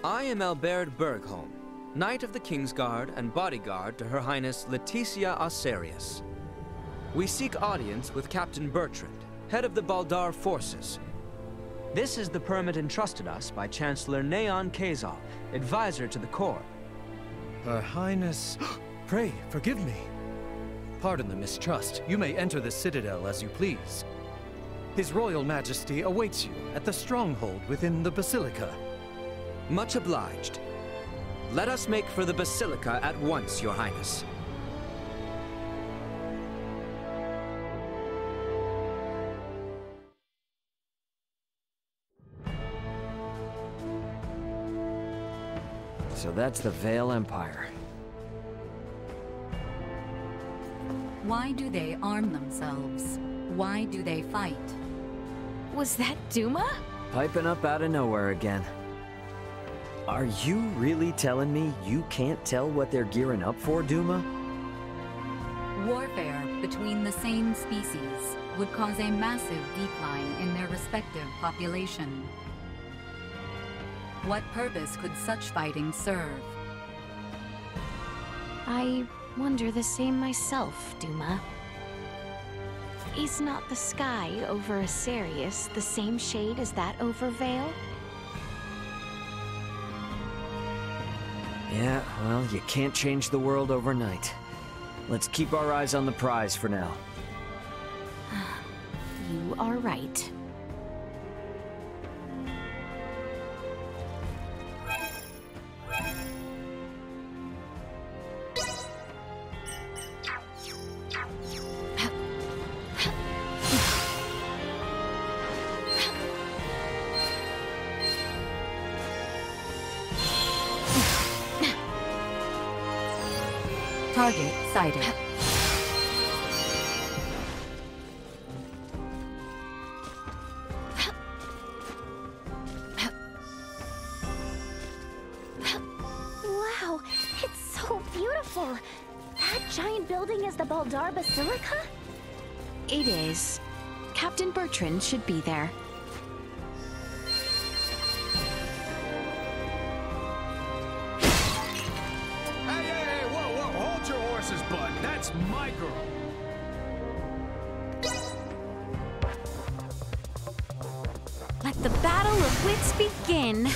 I am Albert Bergholm, Knight of the Kingsguard and bodyguard to Her Highness Leticia Osarius. We seek audience with Captain Bertrand, head of the Baldar forces. This is the permit entrusted us by Chancellor Neon Kazal, advisor to the Corps. Her Highness... Pray, forgive me. Pardon the mistrust. You may enter the Citadel as you please. His Royal Majesty awaits you at the stronghold within the Basilica. Much obliged. Let us make for the Basilica at once, Your Highness. So that's the Vale Empire. Why do they arm themselves? Why do they fight? Was that Duma? Piping up out of nowhere again. Are you really telling me you can't tell what they're gearing up for, Duma? Warfare between the same species would cause a massive decline in their respective population. What purpose could such fighting serve? I wonder the same myself, Duma. Is not the sky over Asarius the same shade as that over Vale? Yeah, well, you can't change the world overnight. Let's keep our eyes on the prize for now. You are right. Target sighted. Wow, it's so beautiful. That giant building is the Baldar Basilica? It is. Captain Bertrand should be there. But that's my girl. Let the battle of wits begin.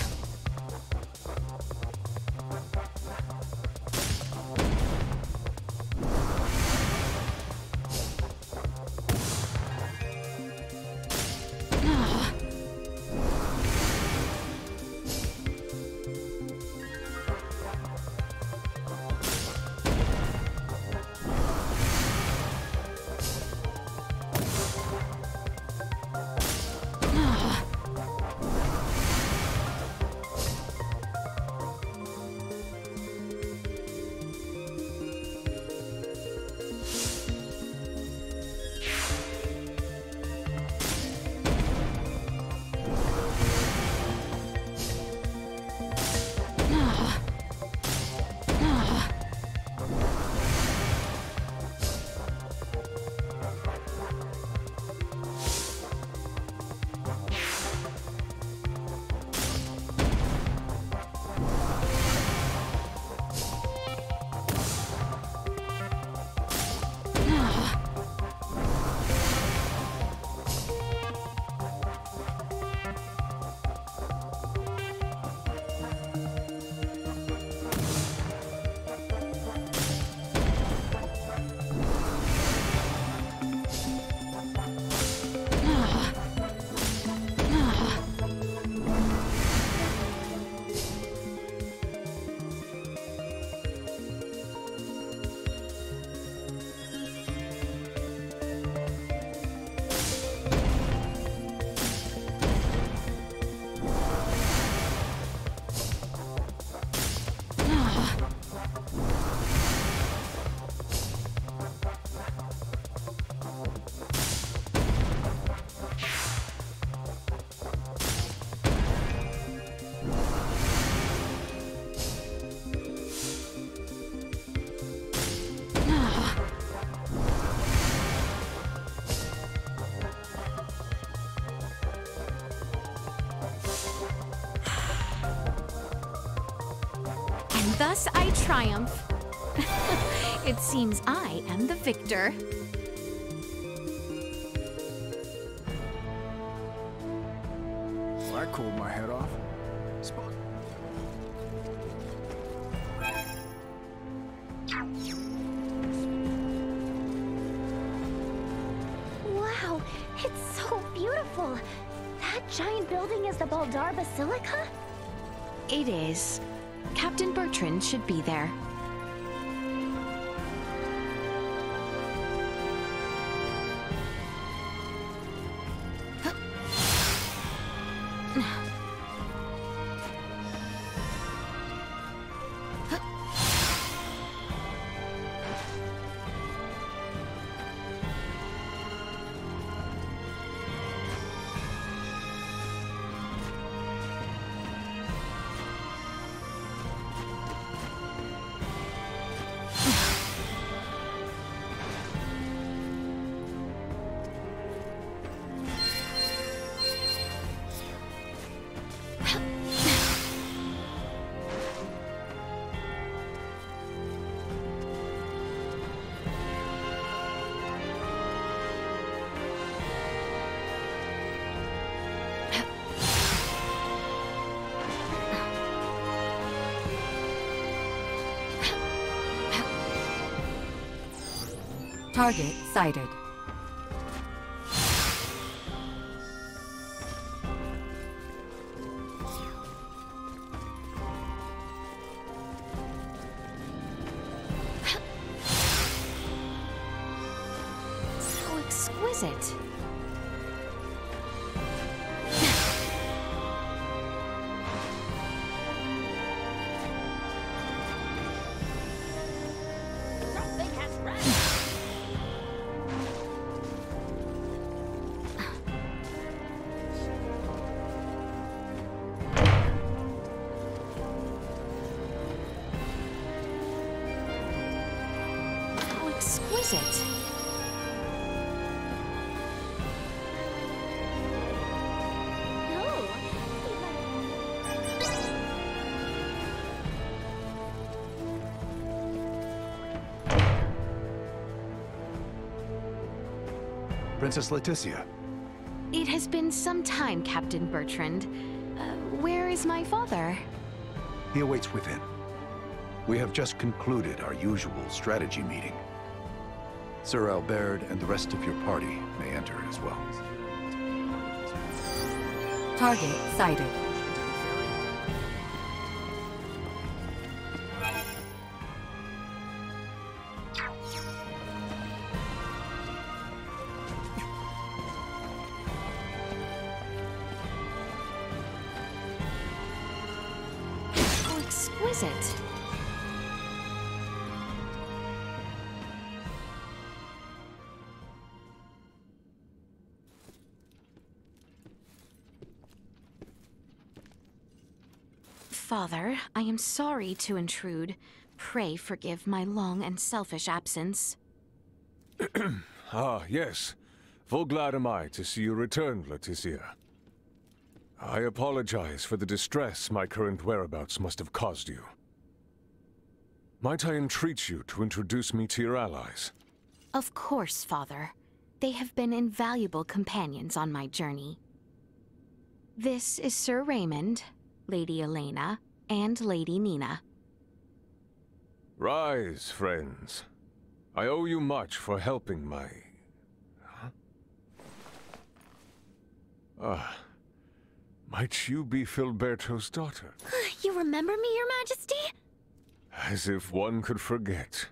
Thus I triumph. It seems I am the victor. Well, that cooled my head off. Wow, it's so beautiful. That giant building is the Baldar Basilica? It is. Captain Bertrand should be there. Target sighted. So exquisite. Exquisite. Princess Leticia. It has been some time, Captain Bertrand. Where is my father? He awaits within. We have just concluded our usual strategy meeting. Sir Albert and the rest of your party may enter as well. Target sighted. How exquisite. Father, I am sorry to intrude. Pray forgive my long and selfish absence. Ah, yes. Full glad am I to see you return, Leticia. I apologize for the distress my current whereabouts must have caused you. Might I entreat you to introduce me to your allies? Of course, Father. They have been invaluable companions on my journey. This is Sir Raymond, Lady Elena, and Lady Nina. Rise, friends. I owe you much for helping my... might you be Filberto's daughter? You remember me, Your Majesty? As if one could forget.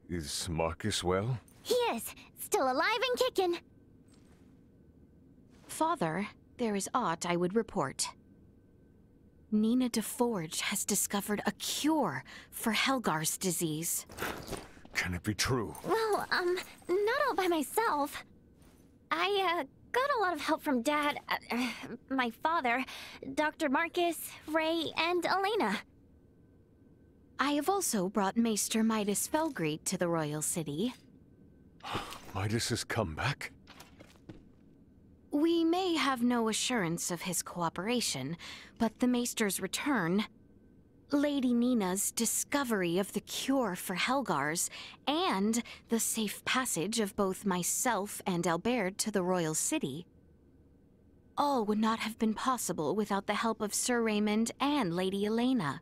Is Marcus well? He is, still alive and kicking. Father, there is aught I would report. Nina DeForge has discovered a cure for Helgar's disease. Can it be true? Well, not all by myself. I, got a lot of help from Dad, my father, Dr. Marcus, Ray, and Elena. I have also brought Maester Midas Felgreed to the Royal City. Midas has come back? We may have no assurance of his cooperation, but the Maester's return... Lady Nina's discovery of the cure for Helgars, and the safe passage of both myself and Albert to the royal city. All would not have been possible without the help of Sir Raymond and Lady Elena.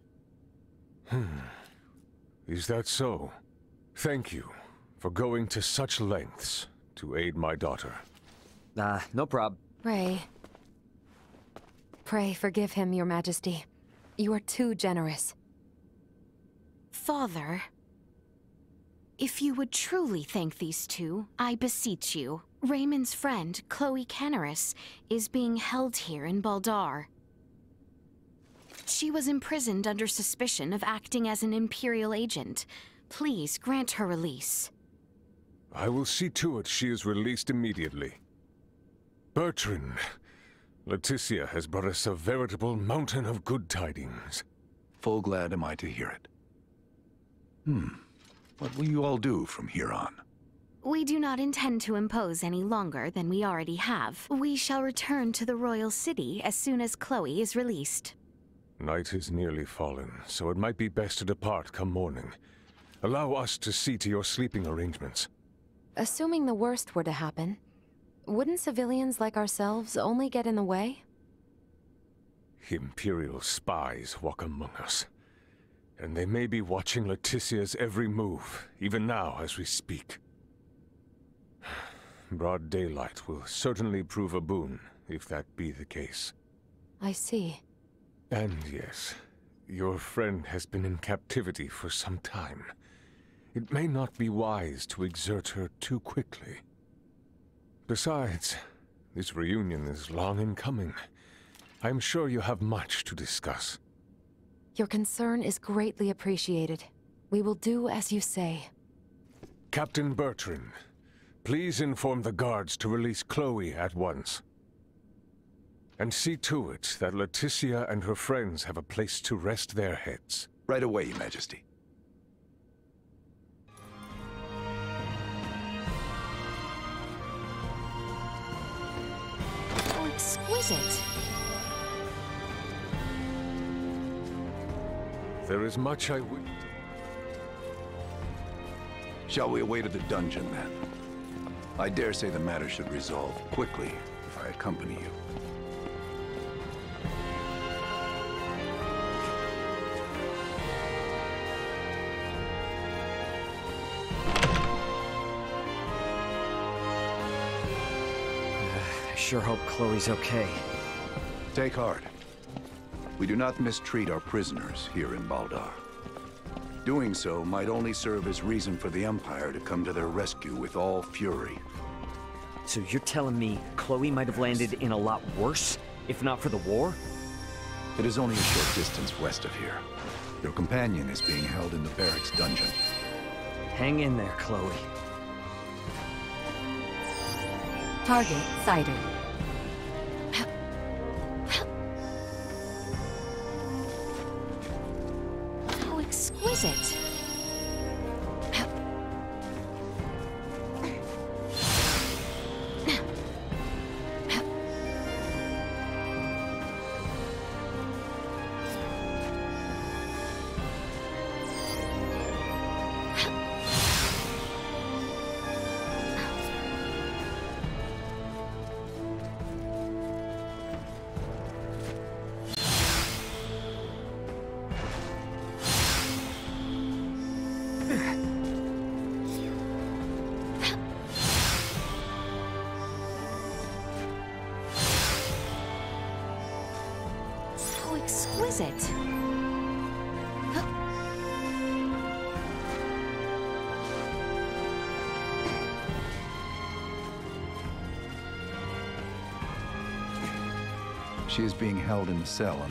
Is that so? Thank you for going to such lengths to aid my daughter. No prob. Ray. Pray forgive him, Your Majesty. You are too generous. Father, if you would truly thank these two, I beseech you. Raymond's friend, Chloe Canaris, is being held here in Baldar. She was imprisoned under suspicion of acting as an Imperial agent. Please grant her release. I will see to it she is released immediately. Bertrand, Leticia has brought us a veritable mountain of good tidings. Full glad am I to hear it. What will you all do from here on? We do not intend to impose any longer than we already have. We shall return to the royal city as soon as Chloe is released. Night is nearly fallen, so it might be best to depart come morning. Allow us to see to your sleeping arrangements. Assuming the worst were to happen, wouldn't civilians like ourselves only get in the way? Imperial spies walk among us. And they may be watching Leticia's every move, even now as we speak. Broad daylight will certainly prove a boon, if that be the case. I see. And yes, your friend has been in captivity for some time. It may not be wise to exert her too quickly. Besides, this reunion is long in coming. I'm sure you have much to discuss. Your concern is greatly appreciated. We will do as you say. Captain Bertrand, please inform the guards to release Chloe at once. And see to it that Leticia and her friends have a place to rest their heads. Right away, Your Majesty. How exquisite! There is much I would... Shall we away to the dungeon, then? I dare say the matter should resolve quickly if I accompany you. I sure hope Chloe's okay. Take heart. We do not mistreat our prisoners here in Baldar. Doing so might only serve as reason for the Empire to come to their rescue with all fury. So you're telling me Chloe might have landed in a lot worse, if not for the war? It is only a short distance west of here. Your companion is being held in the barracks dungeon. Hang in there, Chloe. Target sighted. How exquisite! How exquisite! She is being held in the cell on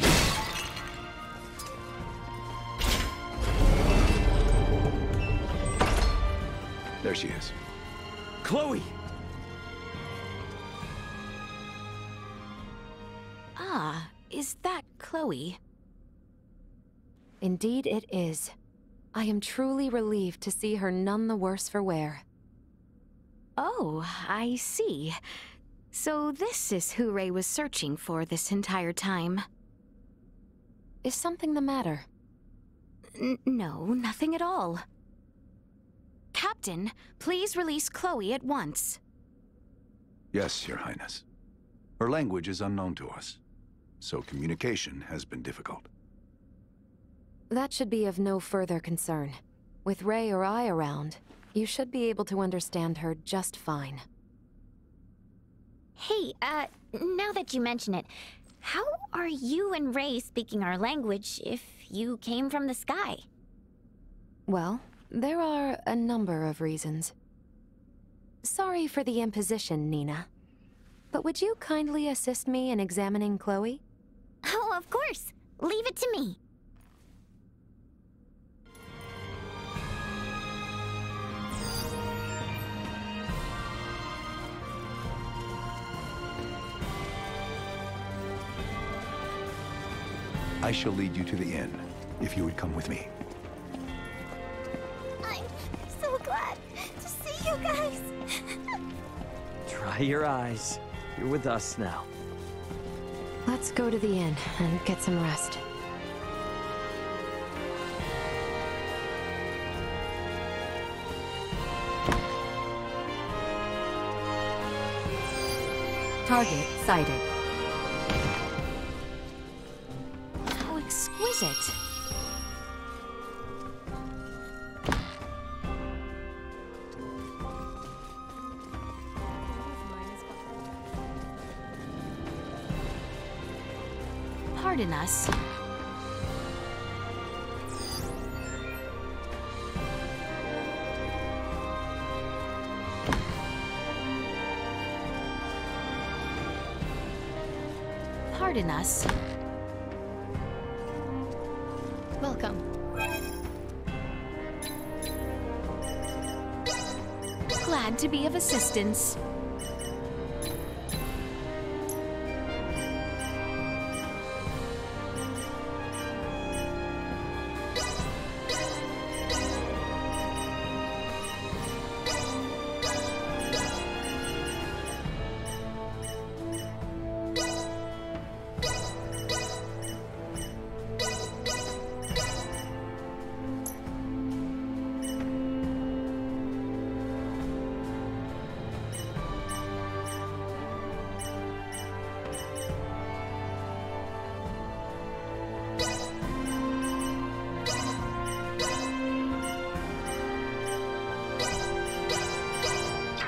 There she is. Chloe! Ah, is that Chloe? Indeed it is. I am truly relieved to see her none the worse for wear. Oh, I see. So this is who Ray was searching for this entire time. Is something the matter? No, nothing at all. Captain, please release Chloe at once. Yes, Your Highness. Her language is unknown to us, so communication has been difficult. That should be of no further concern. With Ray or I around, you should be able to understand her just fine. Hey, now that you mention it, how are you and Ray speaking our language if you came from the sky? Well, there are a number of reasons. Sorry for the imposition, Nina. But would you kindly assist me in examining Chloe? Oh, of course. Leave it to me. I shall lead you to the inn, if you would come with me. I'm so glad to see you guys. Dry your eyes. You're with us now. Let's go to the inn and get some rest. Target sighted. How exquisite. Pardon us. Pardon us. Welcome. Glad to be of assistance.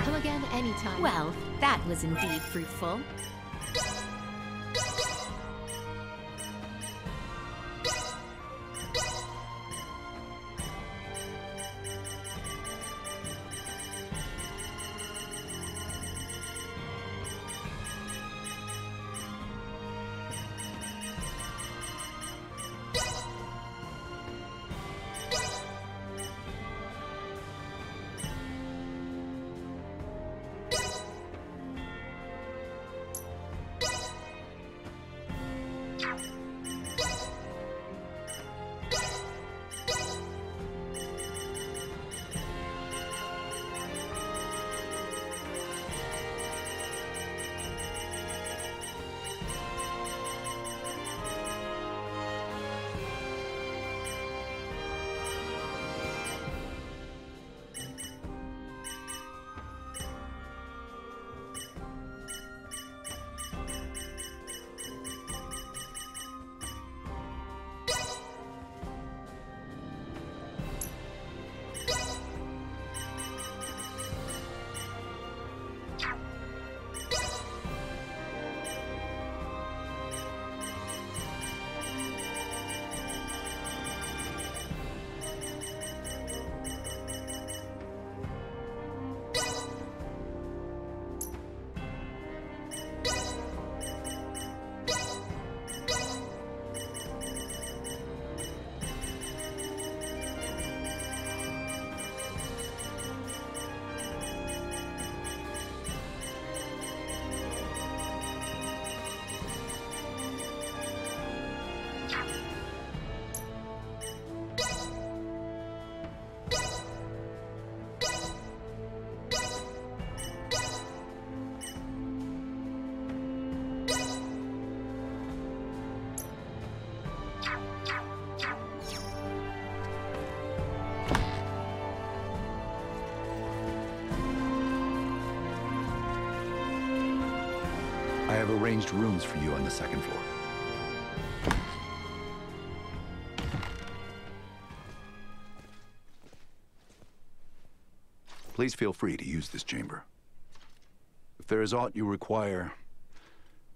Come again anytime. Well, that was indeed fruitful. I've arranged rooms for you on the second floor. Please feel free to use this chamber. If there is aught you require,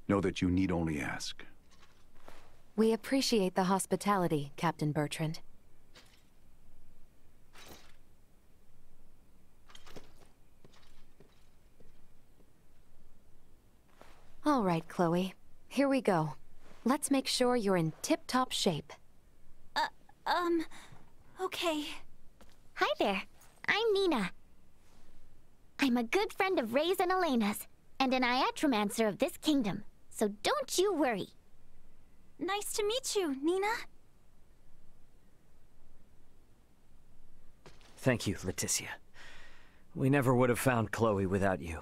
know that you need only ask. We appreciate the hospitality, Captain Bertrand. All right, Chloe. Here we go. Let's make sure you're in tip-top shape. Okay. Hi there. I'm Nina. I'm a good friend of Ray's and Elena's, and an iatromancer of this kingdom, so don't you worry. Nice to meet you, Nina. Thank you, Leticia. We never would have found Chloe without you.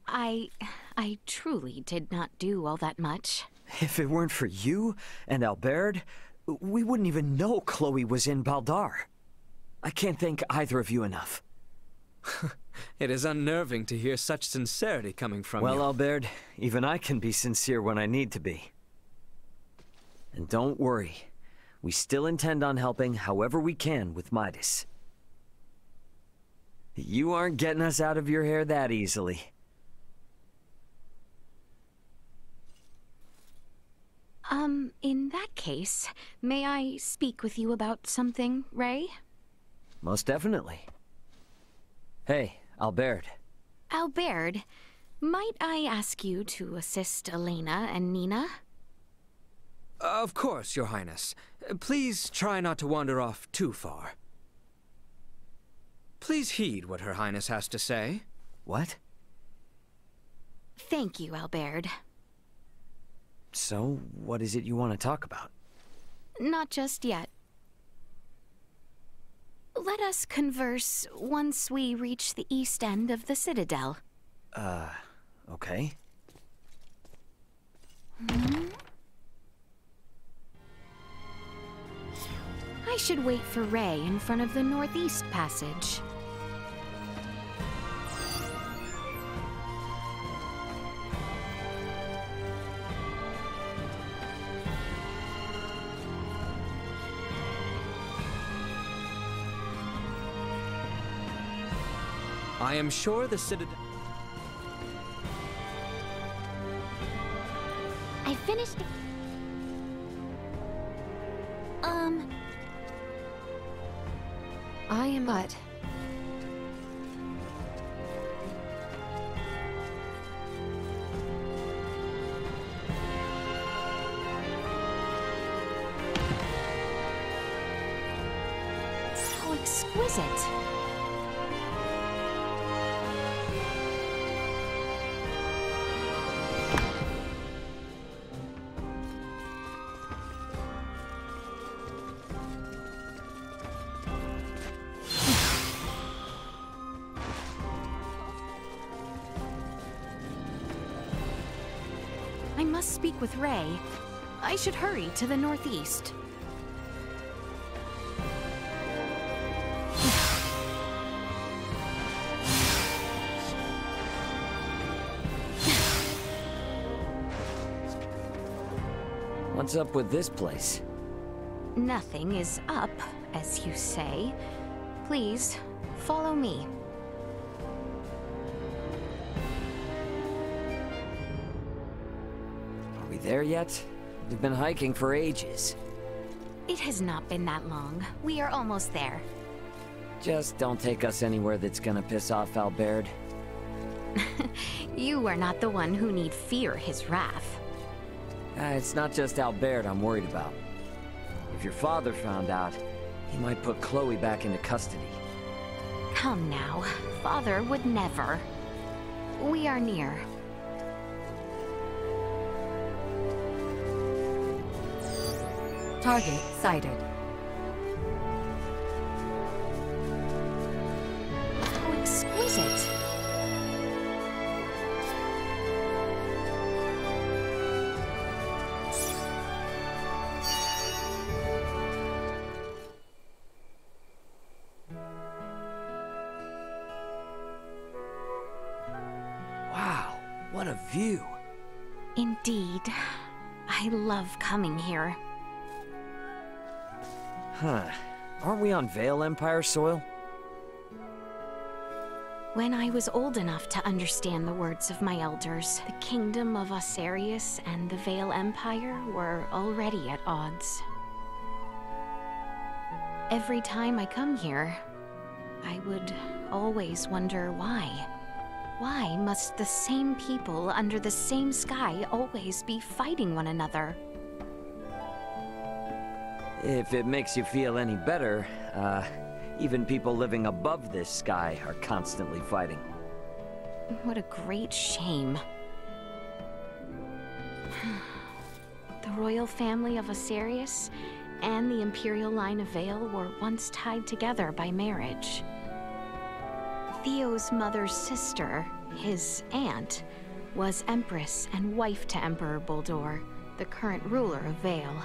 I truly did not do all that much. If it weren't for you and Albert, we wouldn't even know Chloe was in Baldar. I can't thank either of you enough. It is unnerving to hear such sincerity coming from you. Well, Albert, even I can be sincere when I need to be. And don't worry, we still intend on helping however we can with Midas. You aren't getting us out of your hair that easily. In that case, may I speak with you about something, Ray? Most definitely. Hey, Albert. Albert, might I ask you to assist Elena and Nina? Of course, Your Highness. Please try not to wander off too far. Please heed what Her Highness has to say. What? Thank you, Albert. So, what is it you want to talk about? Not just yet. Let us converse once we reach the east end of the Citadel. Okay. I should wait for Ray in front of the Northeast Passage. I am sure the Citadel... I finished... I am but... How exquisite! I must speak with Ray. I should hurry to the Northeast. What's up with this place? Nothing is up, as you say. Please, follow me. Are we there yet? We've been hiking for ages. It has not been that long. We are almost there. Just don't take us anywhere that's gonna piss off Albert. You are not the one who need fear his wrath. It's not just Albert I'm worried about. If your father found out, he might put Chloe back into custody. Come now, Father would never. We are near. Target sighted. How exquisite! Wow, what a view. Indeed. I love coming here. Huh. Aren't we on Vale Empire soil? When I was old enough to understand the words of my elders, the kingdom of Osarius and the Vale Empire were already at odds. Every time I come here, I would always wonder why. Why must the same people under the same sky always be fighting one another? If it makes you feel any better, even people living above this sky are constantly fighting. What a great shame. The royal family of Osarius and the imperial line of Vale were once tied together by marriage. Theo's mother's sister, his aunt, was Empress and wife to Emperor Boldor, the current ruler of Vale.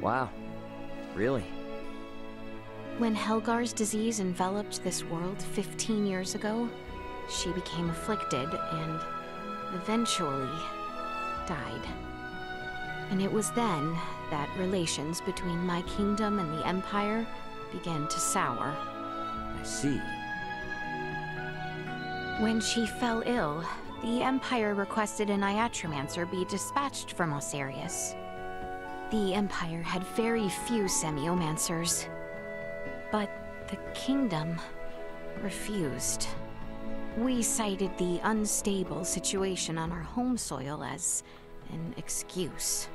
Wow. Really? When Helgar's disease enveloped this world 15 years ago, she became afflicted and eventually died. And it was then that relations between my kingdom and the Empire began to sour. I see. When she fell ill, the Empire requested an Iatromancer be dispatched from Osarius. The Empire had very few semiomancers, but the kingdom refused. We cited the unstable situation on our home soil as an excuse.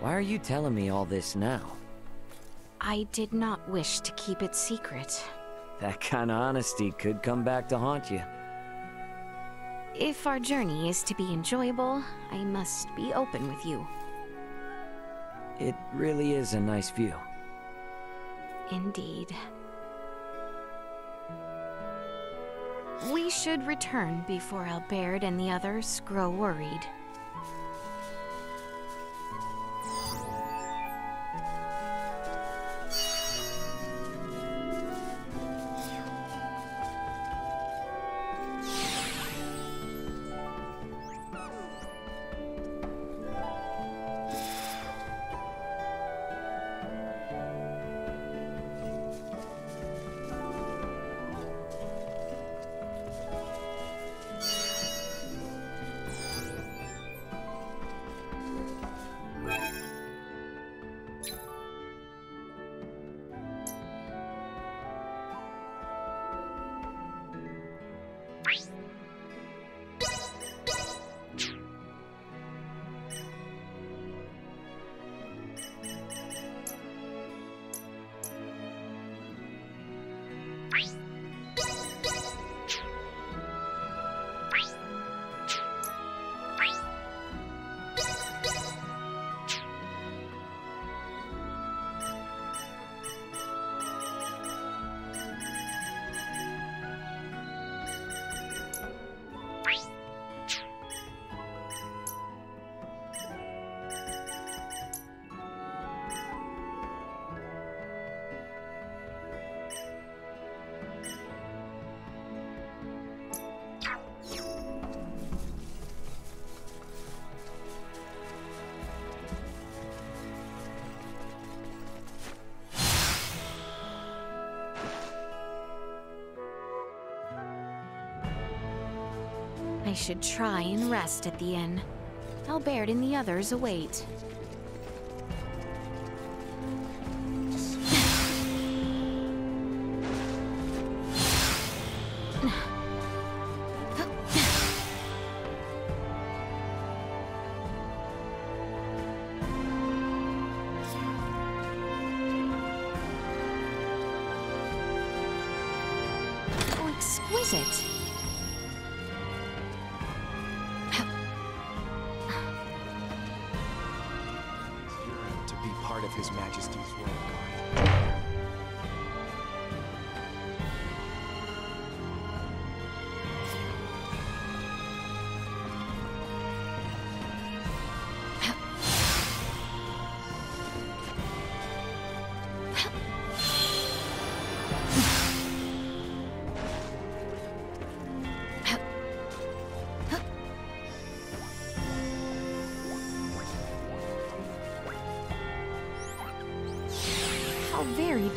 Why are you telling me all this now? I did not wish to keep it secret. That kind of honesty could come back to haunt you. If our journey is to be enjoyable, I must be open with you. It really is a nice view. Indeed. We should return before Albert and the others grow worried. I should try and rest at the inn. Albert and the others await. Oh, exquisite! Of His Majesty's royal guard.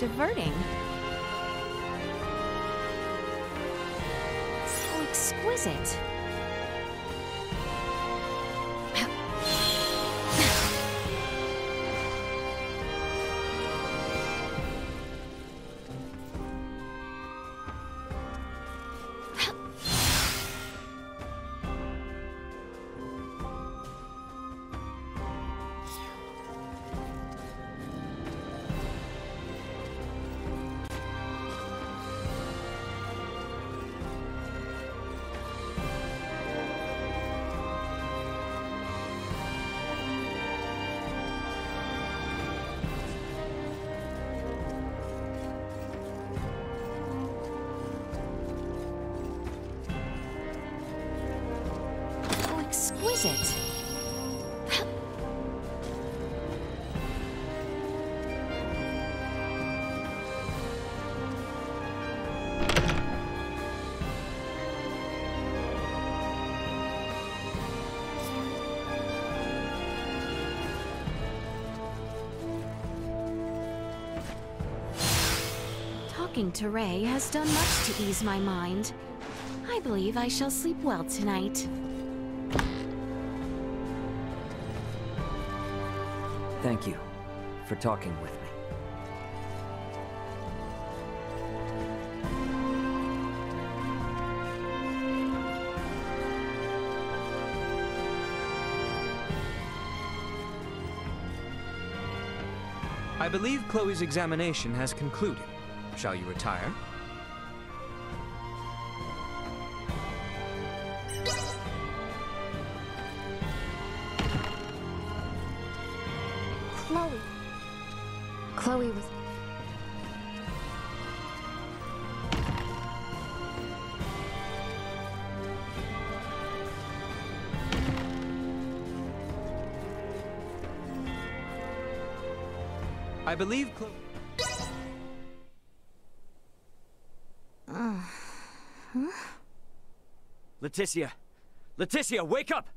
diverting. So exquisite. Exquisite. Talking to Ray has done much to ease my mind. I believe I shall sleep well tonight. Thank you for talking with me. I believe Chloe's examination has concluded. Shall you retire? Chloe was... I believe Chloe... Leticia! Leticia, wake up!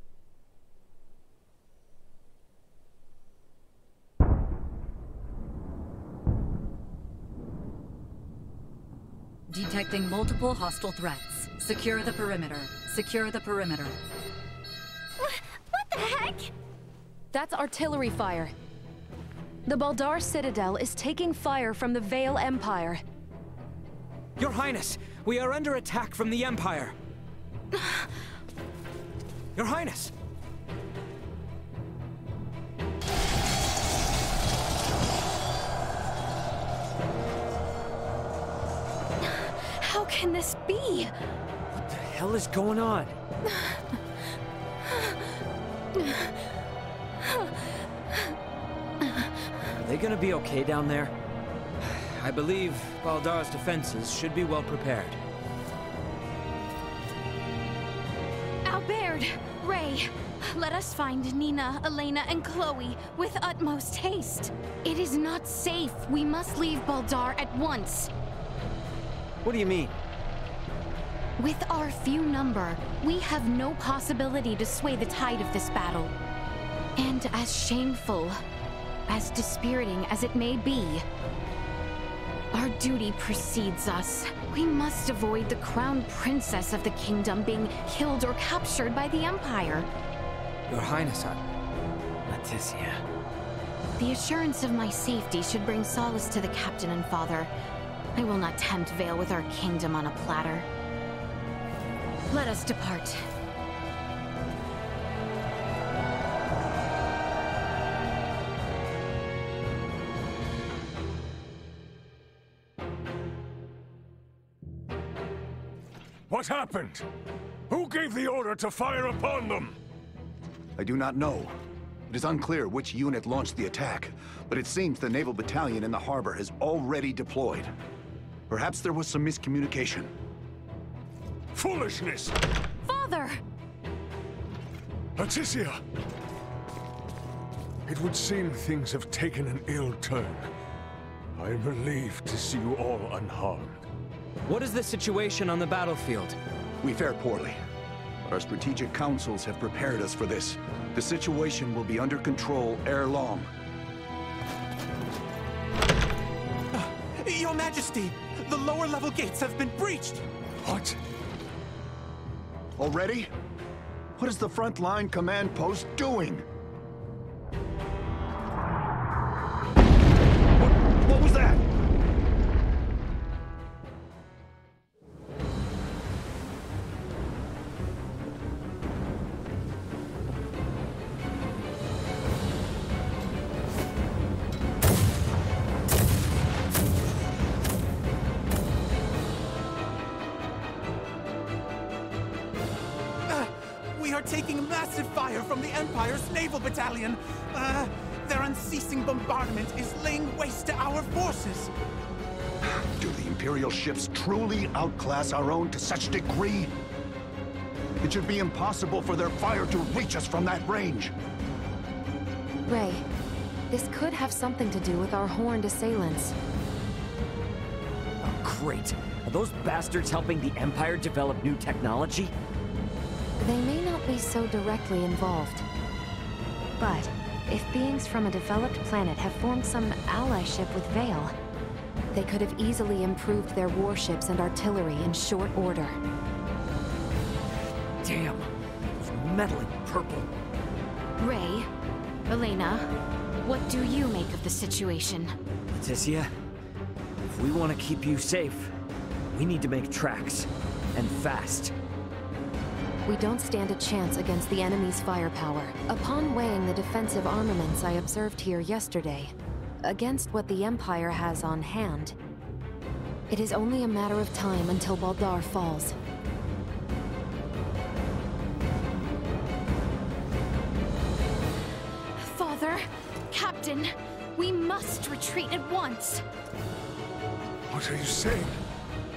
Detecting multiple hostile threats. Secure the perimeter. Secure the perimeter. What the heck? That's artillery fire. The Baldar Citadel is taking fire from the Vale Empire. Your Highness, we are under attack from the Empire. Your Highness! How can this be? What the hell is going on? Are they gonna be okay down there? I believe Baldar's defenses should be well prepared. Albert! Ray! Let us find Nina, Elena, and Chloe with utmost haste. It is not safe. We must leave Baldar at once. What do you mean? With our few number, we have no possibility to sway the tide of this battle. And as shameful, as dispiriting as it may be, our duty precedes us. We must avoid the crown princess of the kingdom being killed or captured by the Empire. Your Highness, Leticia. The assurance of my safety should bring solace to the captain and father. I will not tempt Vale with our kingdom on a platter. Let us depart. What happened? Who gave the order to fire upon them? I do not know. It is unclear which unit launched the attack, but it seems the naval battalion in the harbor has already deployed. Perhaps there was some miscommunication. Foolishness! Father! Leticia! It would seem things have taken an ill turn. I am relieved to see you all unharmed. what is the situation on the battlefield? We fare poorly, but our strategic councils have prepared us for this. The situation will be under control ere long. Majesty! The lower level gates have been breached! What? Already? What is the front line command post doing? What was that? We are taking massive fire from the Empire's naval battalion. Their unceasing bombardment is laying waste to our forces. Do the Imperial ships truly outclass our own to such degree? It should be impossible for their fire to reach us from that range. Ray, this could have something to do with our horned assailants. Oh, great. Are those bastards helping the Empire develop new technology? They may not be so directly involved. But if beings from a developed planet have formed some allyship with Vale, they could have easily improved their warships and artillery in short order. Damn, those meddling purple. Ray, Elena, what do you make of the situation? Leticia, if we want to keep you safe, we need to make tracks, and fast. We don't stand a chance against the enemy's firepower. Upon weighing the defensive armaments I observed here yesterday, against what the Empire has on hand, it is only a matter of time until Baldar falls. Father, Captain, we must retreat at once. What are you saying?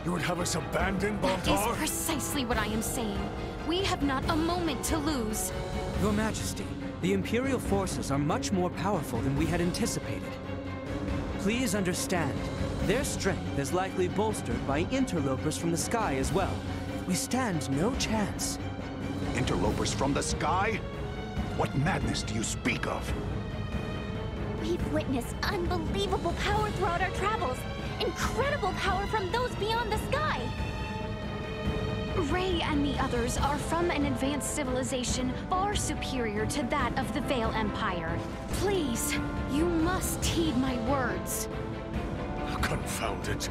You would have us abandon Baldar? That is precisely what I am saying. We have not a moment to lose. Your Majesty, the Imperial forces are much more powerful than we had anticipated. Please understand, their strength is likely bolstered by interlopers from the sky as well. We stand no chance. Interlopers from the sky? What madness do you speak of? We've witnessed unbelievable power throughout our travels. Incredible power from those beyond the sky. Ray and the others are from an advanced civilization far superior to that of the Vale Empire. Please, you must heed my words. Confound it.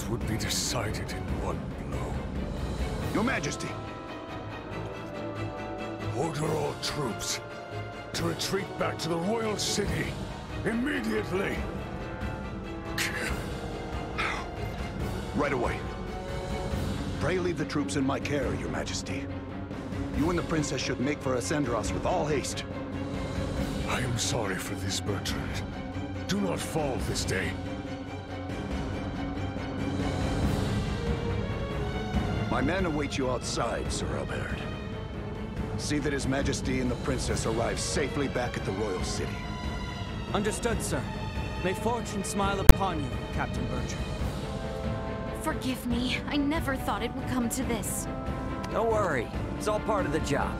Would be decided in one blow. Your Majesty! Order all troops to retreat back to the Royal City immediately! Right away. Pray leave the troops in my care, Your Majesty. You and the Princess should make for Ascendros with all haste. I am sorry for this, Bertrand. Do not fall this day. My men await you outside, Sir Albert. See that His Majesty and the Princess arrive safely back at the Royal City. Understood, sir. May fortune smile upon you, Captain Bertrand. Forgive me. I never thought it would come to this. Don't worry. It's all part of the job.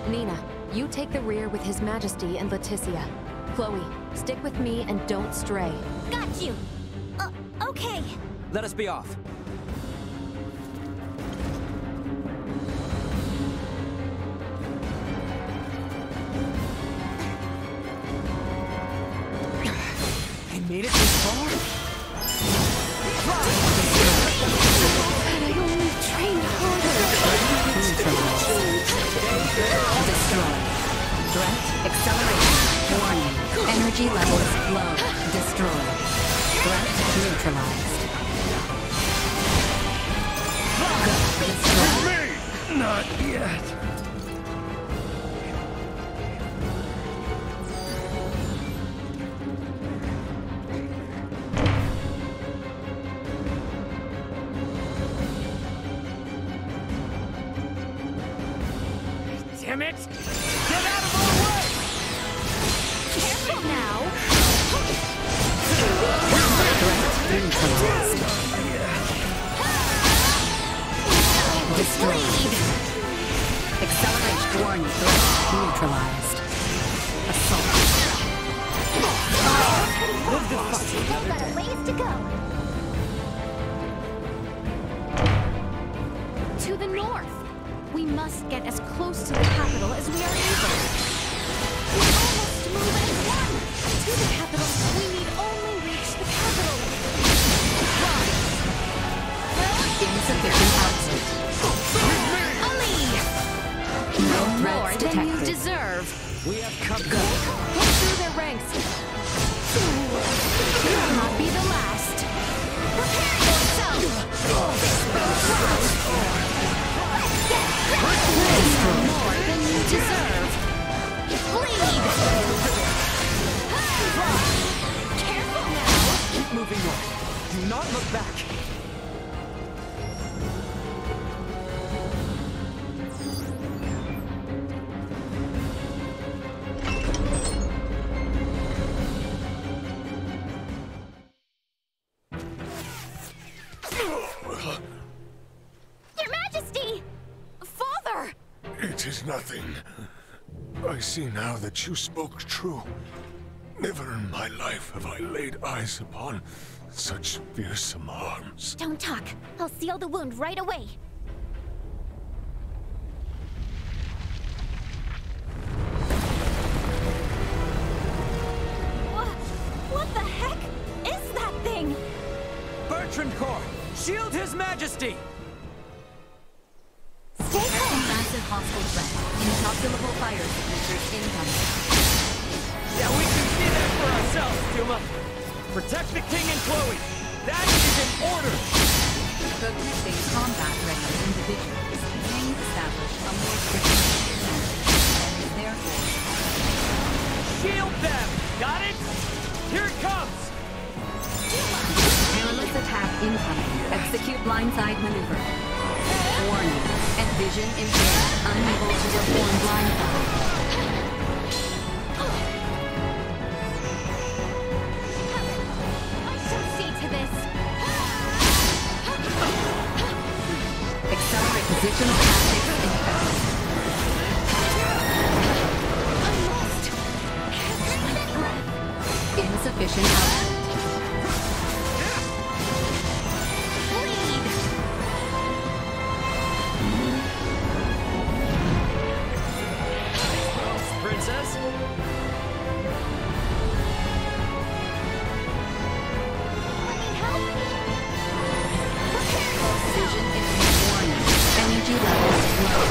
Nina, you take the rear with His Majesty and Leticia. Chloe, stick with me and don't stray. Got you! Okay. Let us be off. Made it this far? I only trained harder. Destroy. Threat acceleration. Warning. Energy levels low. Destroy. Threat neutralized. Destroy. Not yet. damn it! Get out of our way! Careful now! Destroyed. Accelerate warning. Neutralized. Assault. Still got a ways to go. To the north! We must get as close to the capital as we are able. We almost move as one! To the capital, we need only reach the capital. Insufficient output. Ali! No More threats than you detected. deserve. We have come. Go through their ranks. You will not be the last. Prepare yourself! More than you deserve. Bleed! Careful now! Keep moving on. Do not look back. Your Majesty! Father! It is nothing. I see now that you spoke true. Never in my life have I laid eyes upon such fearsome arms. Don't talk. I'll seal the wound right away. What the heck is that thing? Bertrand Corps, shield His Majesty! Stay calm. Massive hostile threat. Incalculable fire signatures incoming. Yeah, we can see that for ourselves, Duma. Protect the king and Chloe. That is an order. Protecting combat-ready individuals may establish a more strategic and therefore Shield them! Got it? Here it comes! perilous attack incoming. Execute blindside maneuver. Warning. Vision impaired. Unable to perform blindside. I shall see to this. Accelerate positional tactics effect. Insufficient output. Princess? Vision impaired. Warning. Energy levels low.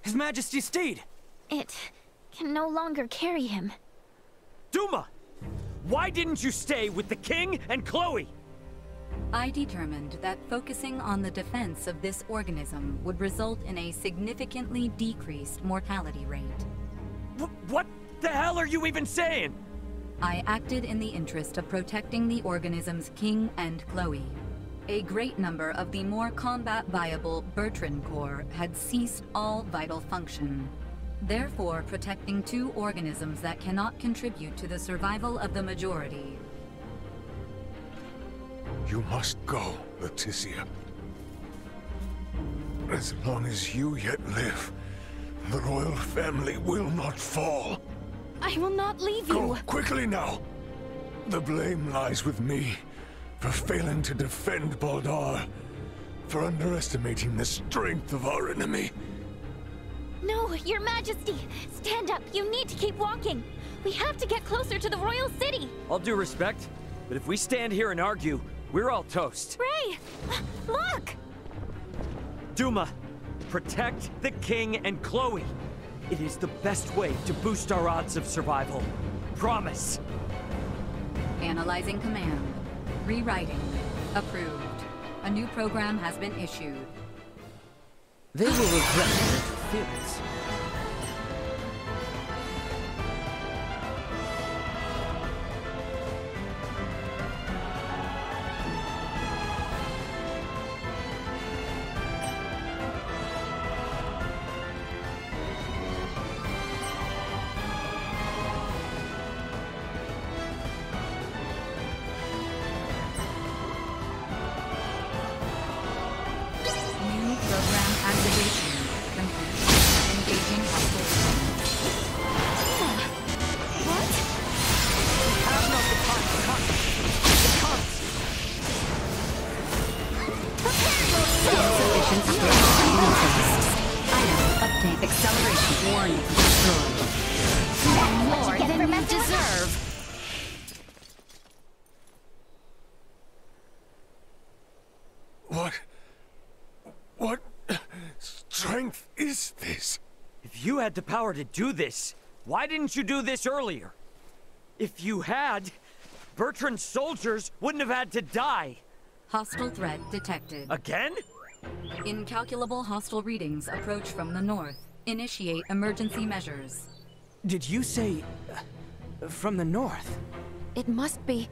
His Majesty's steed! It can no longer carry him. Duma! Why didn't you stay with the king and Chloe? I determined that focusing on the defense of this organism would result in a significantly decreased mortality rate. What the hell are you even saying? I acted in the interest of protecting the organism's king and Chloe. A great number of the more combat-viable Bertrand Corps had ceased all vital function. Therefore, protecting two organisms that cannot contribute to the survival of the majority. You must go, Leticia. As long as you yet live, the royal family will not fall. I will not leave you. Go quickly now. The blame lies with me for failing to defend Baldar, for underestimating the strength of our enemy. No, Your Majesty! Stand up! You need to keep walking! We have to get closer to the royal city! All due respect, but if we stand here and argue, we're all toast. Ray! Look! Duma, protect the king and Chloe. It is the best way to boost our odds of survival. Promise. Analyzing command. Rewriting. Approved. A new program has been issued. They will regret their interference. What strength is this? If you had the power to do this, why didn't you do this earlier? If you had, Bertrand's soldiers wouldn't have had to die. Hostile threat detected. Again? Incalculable hostile readings approach from the north. Initiate emergency measures. Did you say... from the north? It must be...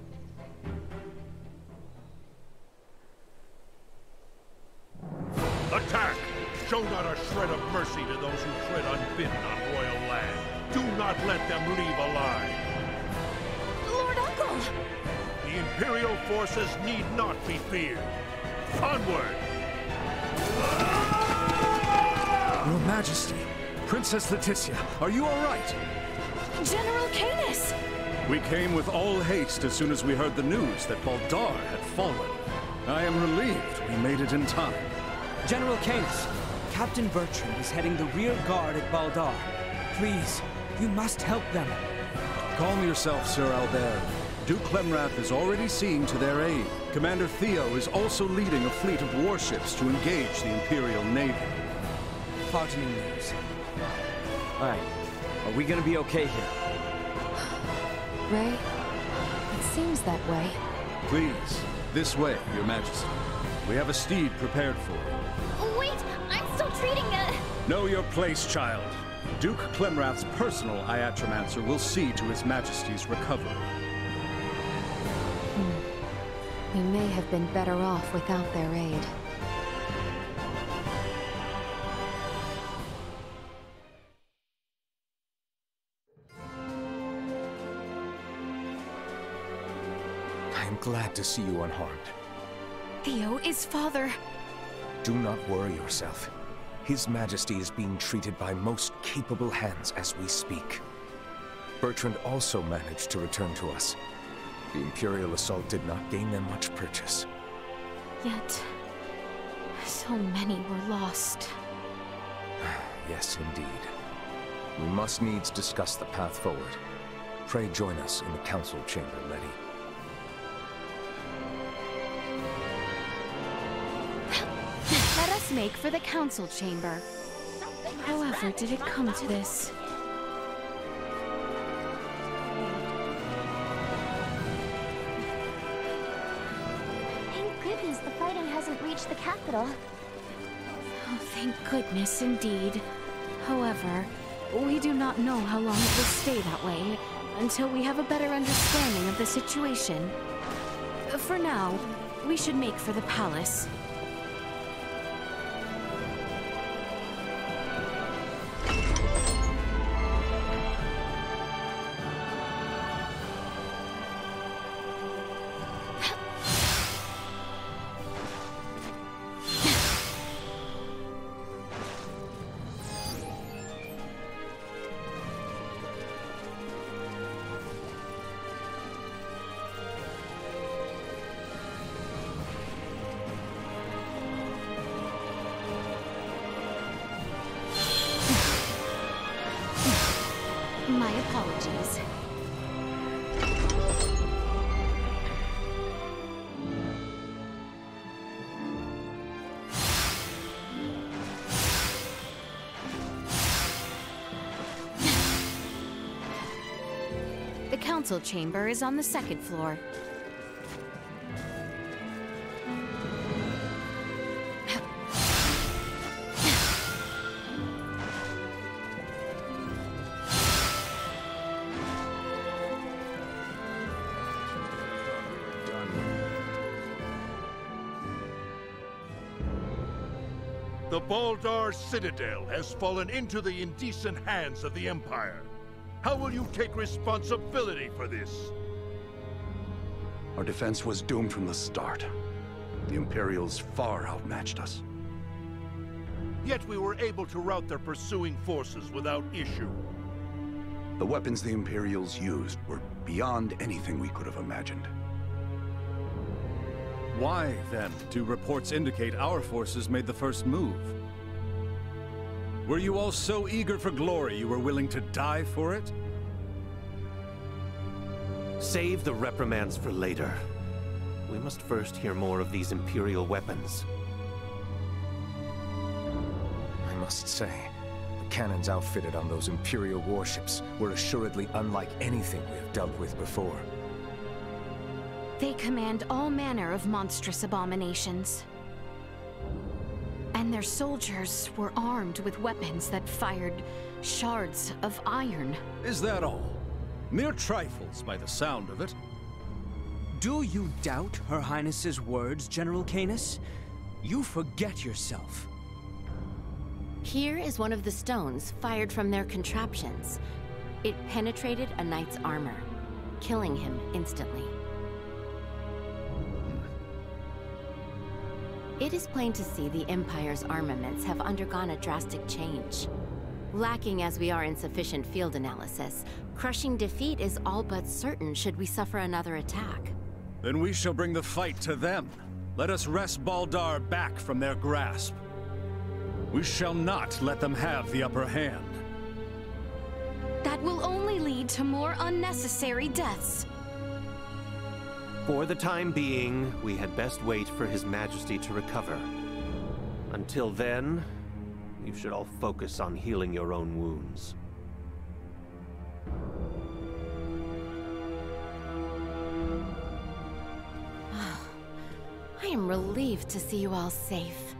Attack! Show not a shred of mercy to those who tread unbidden on royal land. Do not let them leave alive. Lord Uncle! The Imperial forces need not be feared. Onward! Your Majesty, Princess Leticia, are you all right? General Canis! We came with all haste as soon as we heard the news that Baldar had fallen. I am relieved we made it in time. General Canis, Captain Bertrand is heading the rear guard at Baldar. Please, you must help them. Calm yourself, Sir Albert. Duke Clemrath is already seeing to their aid. Commander Theo is also leading a fleet of warships to engage the Imperial Navy. Heartening news. All right, are we gonna be okay here? Ray, it seems that way. Please, this way, Your Majesty. We have a steed prepared for you. Wait, I'm still treating Know your place, child. Duke Clemrath's personal Iatromancer will see to His Majesty's recovery. We may have been better off without their aid. I am glad to see you unharmed. Theo is father. Do not worry yourself. His Majesty is being treated by most capable hands as we speak. Bertrand also managed to return to us. The Imperial assault did not gain them much purchase. Yet, so many were lost. Yes, indeed. We must needs discuss the path forward. Pray join us in the council chamber, Letty. Let us make for the council chamber. However did it come to this? Thank goodness the fighting hasn't reached the capital. Oh, thank goodness indeed. However, we do not know how long it will stay that way until we have a better understanding of the situation. For now, we should make for the palace. Apologies. The council chamber is on the second floor. The Baldar Citadel has fallen into the indecent hands of the Empire. How will you take responsibility for this? Our defense was doomed from the start. The Imperials far outmatched us. Yet we were able to rout their pursuing forces without issue. The weapons the Imperials used were beyond anything we could have imagined. Why, then, do reports indicate our forces made the first move? Were you all so eager for glory you were willing to die for it? Save the reprimands for later. We must first hear more of these Imperial weapons. I must say, the cannons outfitted on those Imperial warships were assuredly unlike anything we have dealt with before. They command all manner of monstrous abominations. And their soldiers were armed with weapons that fired shards of iron. Is that all? Mere trifles by the sound of it. Do you doubt Her Highness's words, General Canis? You forget yourself. Here is one of the stones fired from their contraptions. It penetrated a knight's armor, killing him instantly. It is plain to see the Empire's armaments have undergone a drastic change. Lacking as we are in sufficient field analysis, crushing defeat is all but certain should we suffer another attack. Then we shall bring the fight to them. Let us wrest Baldar back from their grasp. We shall not let them have the upper hand. That will only lead to more unnecessary deaths. For the time being, we had best wait for His Majesty to recover. Until then, you should all focus on healing your own wounds. I am relieved to see you all safe.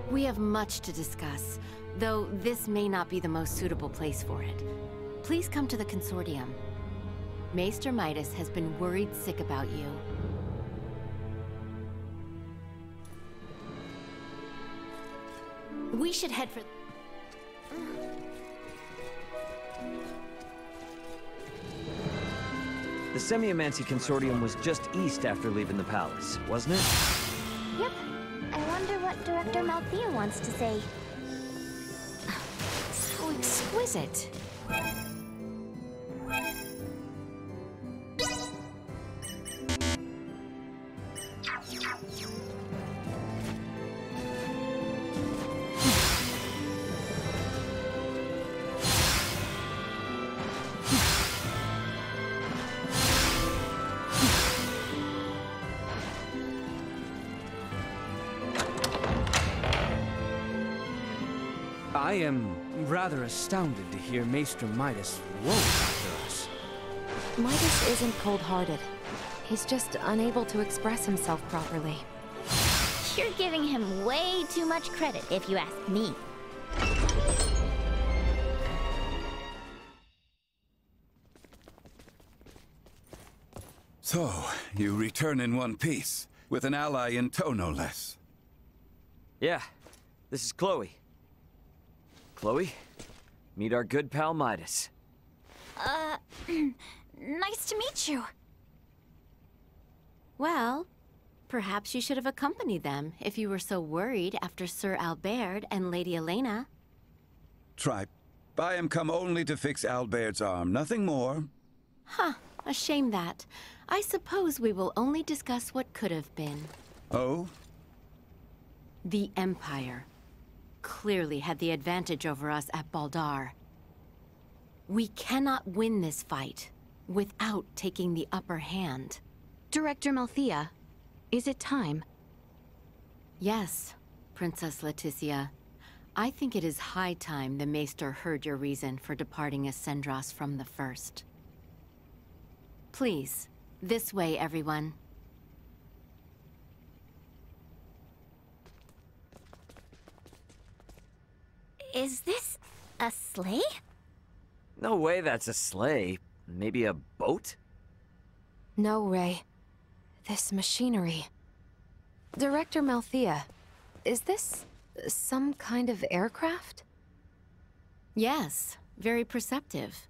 We have much to discuss, though this may not be the most suitable place for it. Please come to the Consortium. Maester Midas has been worried sick about you. We should head for... The Semiomancy Consortium was just east after leaving the palace, wasn't it? Yep. I wonder what Director Malthea wants to say. So exquisite. I am rather astounded to hear Maester Midas woe after us. Midas isn't cold-hearted. He's just unable to express himself properly. You're giving him way too much credit, if you ask me. So, you return in one piece, with an ally in tow no less. Yeah, this is Chloe. Chloe, meet our good pal Midas. Nice to meet you. Well, perhaps you should have accompanied them if you were so worried after Sir Albert and Lady Elena. Tripe, I am come only to fix Albert's arm, nothing more. Huh, a shame that. I suppose we will only discuss what could have been. Oh? The Empire clearly had the advantage over us at Baldar. We cannot win this fight without taking the upper hand. Director Malthea, is it time? Yes, Princess Leticia. I think it is high time the Maester heard your reason for departing Ascendros from the first. Please, this way, everyone. Is this a sleigh? No way that's a sleigh. Maybe a boat? No, Ray. This machinery. Director Malthea, is this some kind of aircraft? Yes, very perceptive.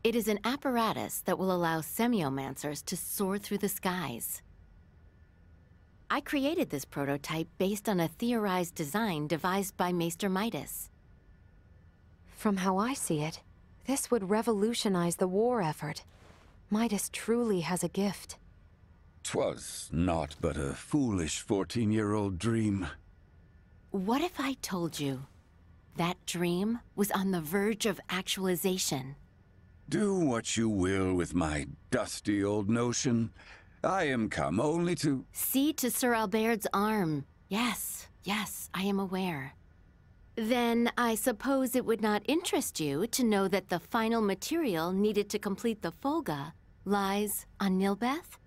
It is an apparatus that will allow semiomancers to soar through the skies. I created this prototype based on a theorized design devised by Maester Midas. From how I see it, this would revolutionize the war effort. Midas truly has a gift. 'Twas naught but a foolish 14-year-old dream. What if I told you that dream was on the verge of actualization? Do what you will with my dusty old notion. I am come only to... See to Sir Albert's arm. Yes, I am aware. Then I suppose it would not interest you to know that the final material needed to complete the Folga lies on Nilbeth?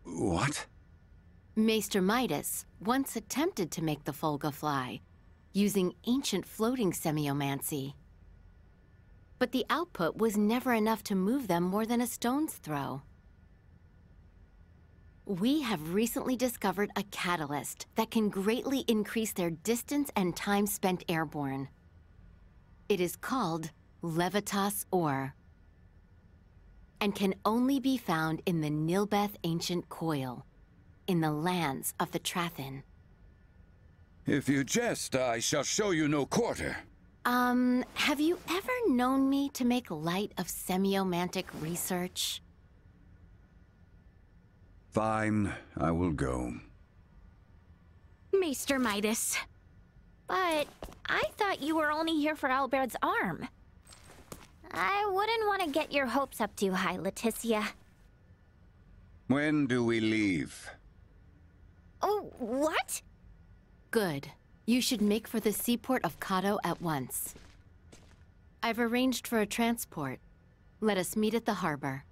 What? Maester Midas once attempted to make the Folga fly, using ancient floating semiomancy. But the output was never enough to move them more than a stone's throw. We have recently discovered a catalyst that can greatly increase their distance and time spent airborne. It is called Levitas Ore, and can only be found in the Nilbeth Ancient Coil, in the lands of the Trathin. If you jest, I shall show you no quarter. Have you ever known me to make light of semiomantic research? Fine, I will go. Maester Midas. But I thought you were only here for Albert's arm. I wouldn't want to get your hopes up too high, Leticia. When do we leave? Oh, what? Good. You should make for the seaport of Kato at once. I've arranged for a transport. Let us meet at the harbor.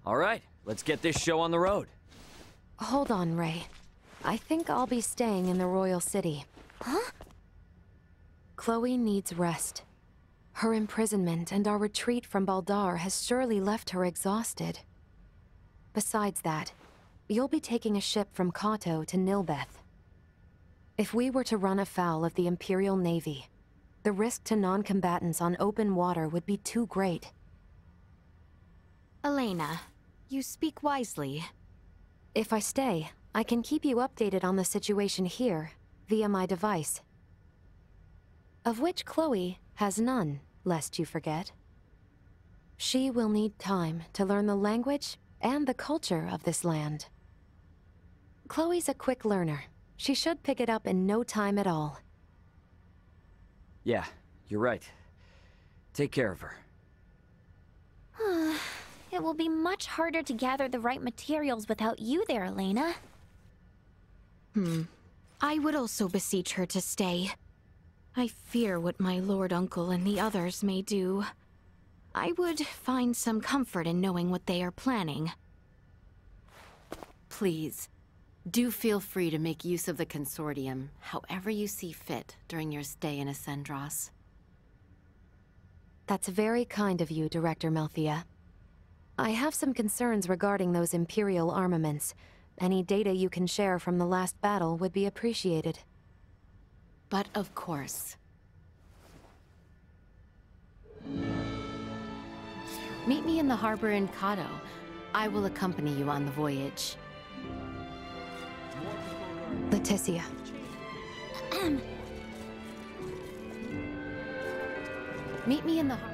All right, let's get this show on the road. Hold on, Ray. I think I'll be staying in the Royal City. Huh? Chloe needs rest. Her imprisonment and our retreat from Baldar has surely left her exhausted. Besides that, you'll be taking a ship from Kato to Nilbeth. If we were to run afoul of the Imperial Navy, the risk to non-combatants on open water would be too great. Elena, you speak wisely. If I stay, I can keep you updated on the situation here, via my device. Of which Chloe has none, lest you forget. She will need time to learn the language and the culture of this land. Chloe's a quick learner. She should pick it up in no time at all. Yeah, you're right. Take care of her. It will be much harder to gather the right materials without you there, Elena. I would also beseech her to stay. I fear what my Lord Uncle and the others may do. I would find some comfort in knowing what they are planning. Please, do feel free to make use of the Consortium, however you see fit during your stay in Ascendros. That's very kind of you, Director Malthea. I have some concerns regarding those Imperial armaments. Any data you can share from the last battle would be appreciated. But of course. Meet me in the harbor in Kato. I will accompany you on the voyage. Leticia. Meet me in the harbor.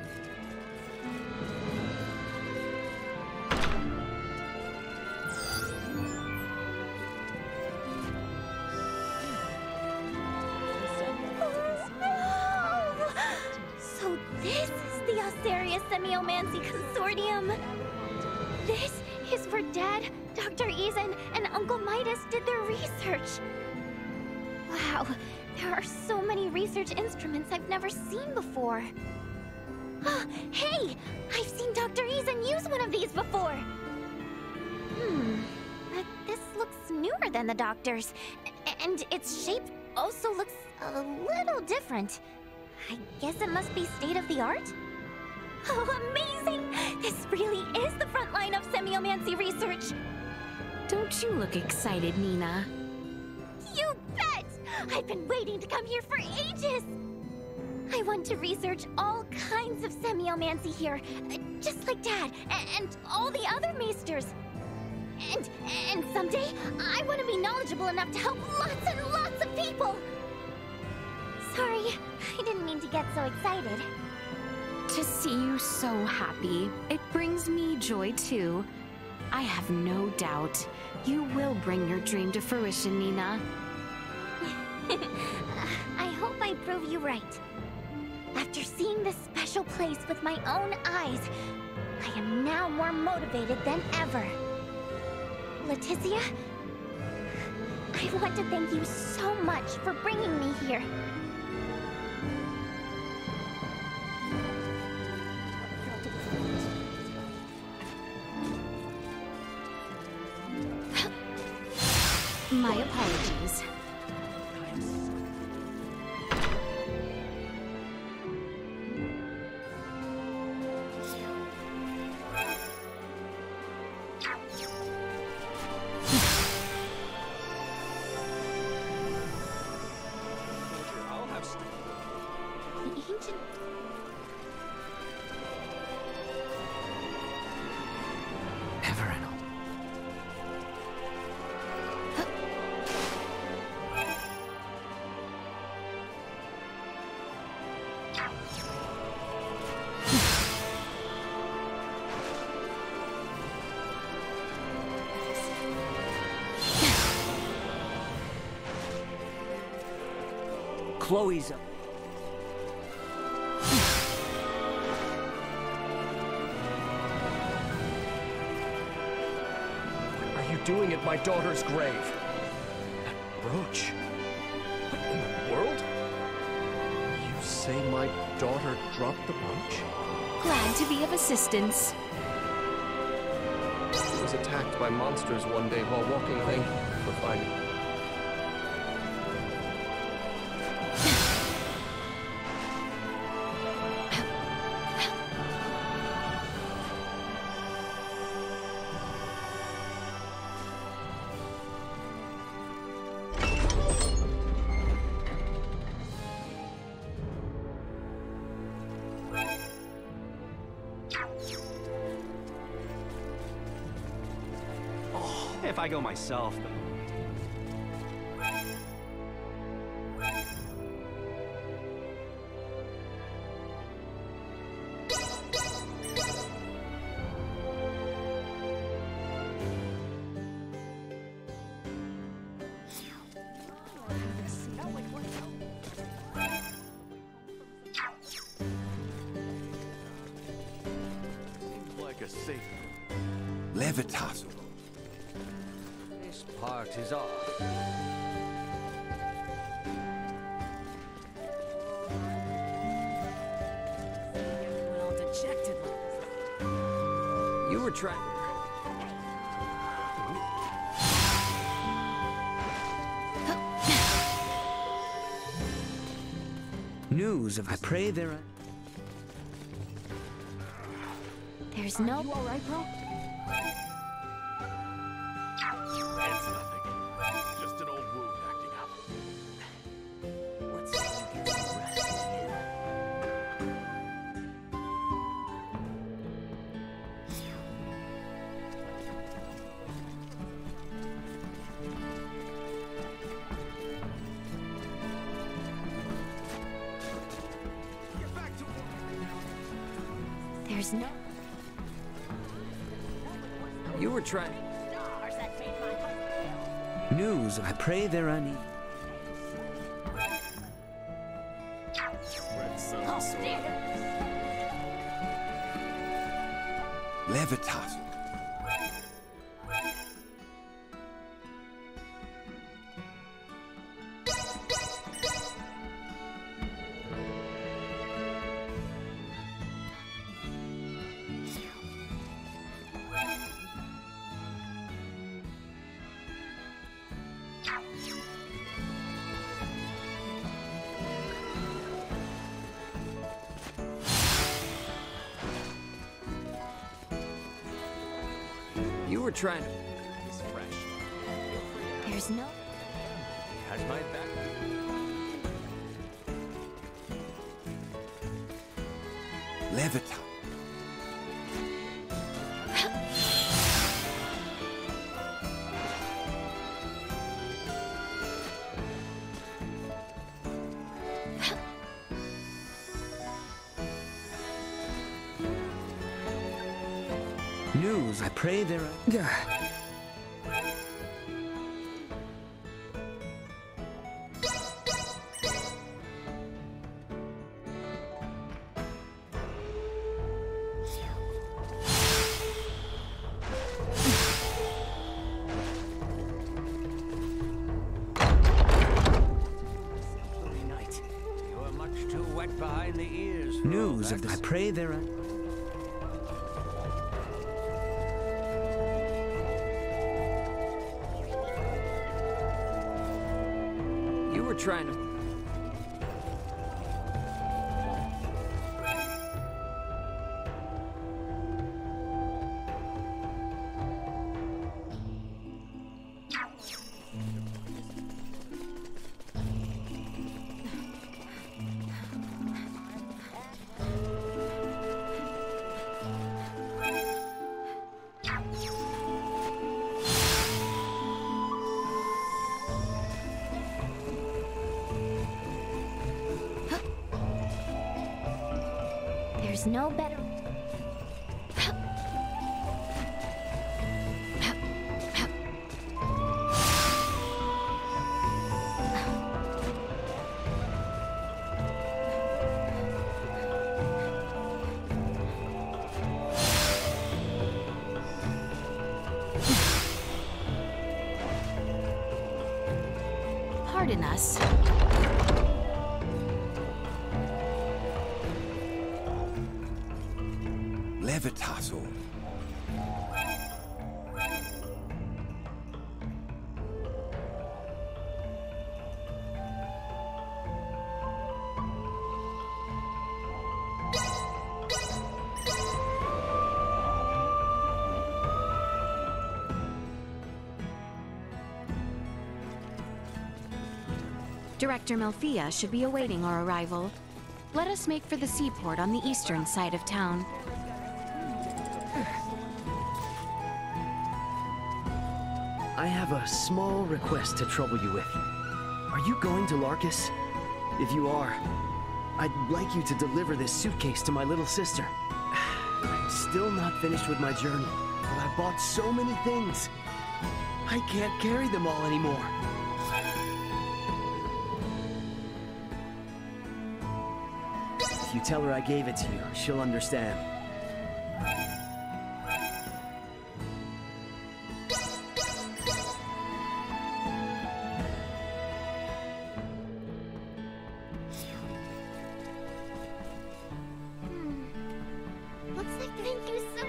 Semiomancy Consortium. This is where Dad, Dr. Eason, and Uncle Midas did their research. Wow, there are so many research instruments I've never seen before. Hey! I've seen Dr. Eason use one of these before! But this looks newer than the Doctor's. And its shape also looks a little different. I guess it must be state-of-the-art? Oh, amazing! This really is the front line of semiomancy research! Don't you look excited, Nina? You bet! I've been waiting to come here for ages! I want to research all kinds of semiomancy here, just like Dad and all the other maesters. And someday, I want to be knowledgeable enough to help lots and lots of people! Sorry, I didn't mean to get so excited. To see you so happy, it brings me joy too. I have no doubt you will bring your dream to fruition, Nina. I hope I prove you right. After seeing this special place with my own eyes, I am now more motivated than ever. Leticia, I want to thank you so much for bringing me here. My apologies. Chloe's up. What are you doing at my daughter's grave? That brooch? What in the world? You say my daughter dropped the brooch? Glad to be of assistance. I was attacked by monsters one day while walking away for finding it. If I go myself, but... Like a safe. Levitazo. This part is off. Well, dejected. You were trying. News of I pray there. There's no... You all right, bro? That's nothing. Just an old wound acting up. Let's see if you get some rest here. Get back to work. There's no... You were trying. News of I pray there unease. Levitas. You were trying to... It's fresh. There's no... Has my back... Levitas. News, I pray there are... Night. You are much too wet behind the ears. News of the... I pray there are... You were trying to... There's no better... Pardon us. Levitaso. Director Melthea should be awaiting our arrival. Let us make for the seaport on the eastern side of town. I have a small request to trouble you with. Are you going to Larkus? If you are, I'd like you to deliver this suitcase to my little sister. I'm still not finished with my journey, but I bought so many things. I can't carry them all anymore. If you tell her I gave it to you, she'll understand. Looks like thank you so...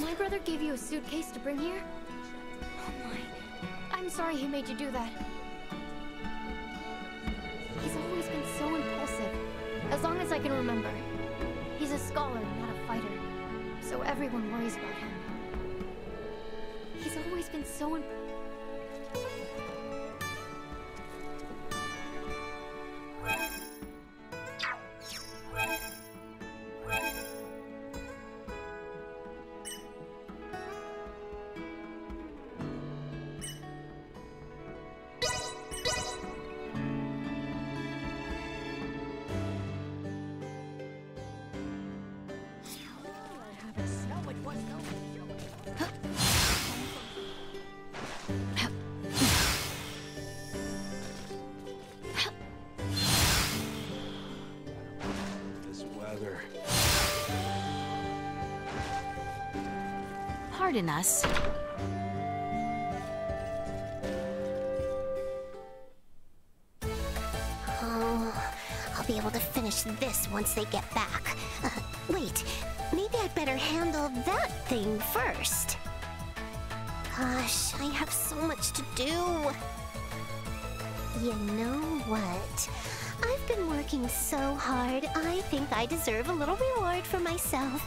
My brother gave you a suitcase to bring here? Oh my. I'm sorry he made you do that. He's always been so impulsive. As long as I can remember. He's a scholar, not a fighter. So everyone worries about him. He's always been so rather. Pardon us. Oh, I'll be able to finish this once they get back. Wait, maybe I'd better handle that thing first. Gosh, I have so much to do. You know what? I've been working so hard, I think I deserve a little reward for myself.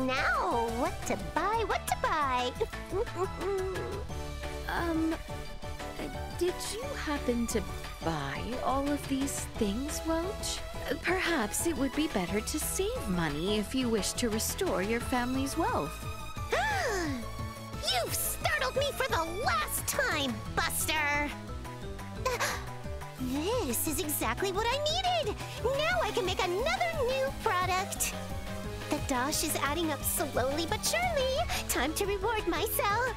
Now, what to buy, what to buy? Did you happen to buy all of these things, Roach? Perhaps it would be better to save money if you wish to restore your family's wealth. You've startled me for the last time, Buster! This is exactly what I needed! Now I can make another new product! The dosh is adding up slowly but surely. Time to reward myself.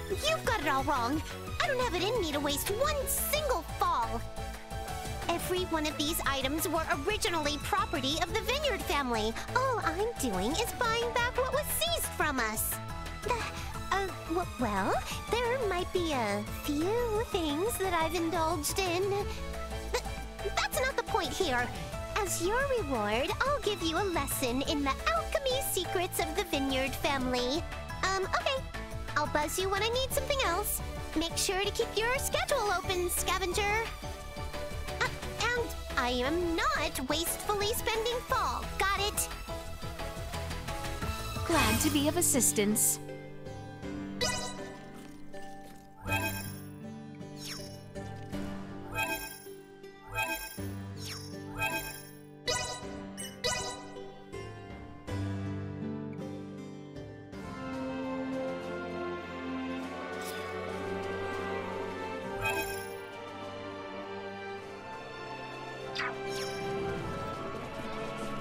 You've got it all wrong. I don't have it in me to waste one single fall. Every one of these items were originally property of the Vineyard family. All I'm doing is buying back what was seized from us. Well, there might be a few things that I've indulged in. That's not the point here. As your reward, I'll give you a lesson in the alchemy secrets of the Vineyard family. Okay. I'll buzz you when I need something else. Make sure to keep your schedule open, scavenger. And I am not wastefully spending fall. Got it? Glad to be of assistance.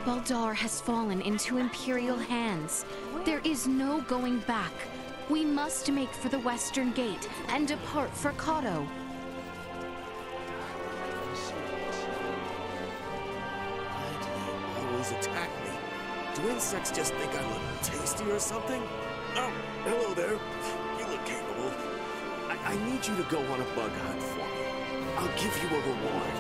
Baldar has fallen into Imperial hands. There is no going back. We must make for the Western Gate and depart for Kato. Why do they always attack me? Do insects just think I look tasty or something? Oh, hello there. You look capable. I need you to go on a bug hunt for me. I'll give you a reward.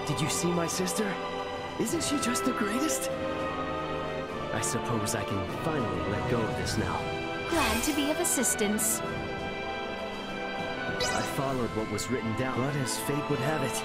Did you see my sister? Isn't she just the greatest? I suppose I can finally let go of this now. Glad to be of assistance. I followed what was written down, but as fate would have it.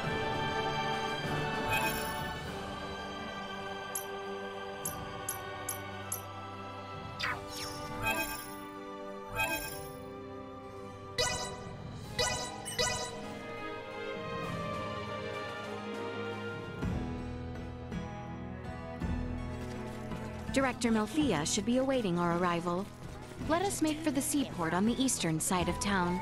Director Melthea should be awaiting our arrival. Let us make for the seaport on the eastern side of town.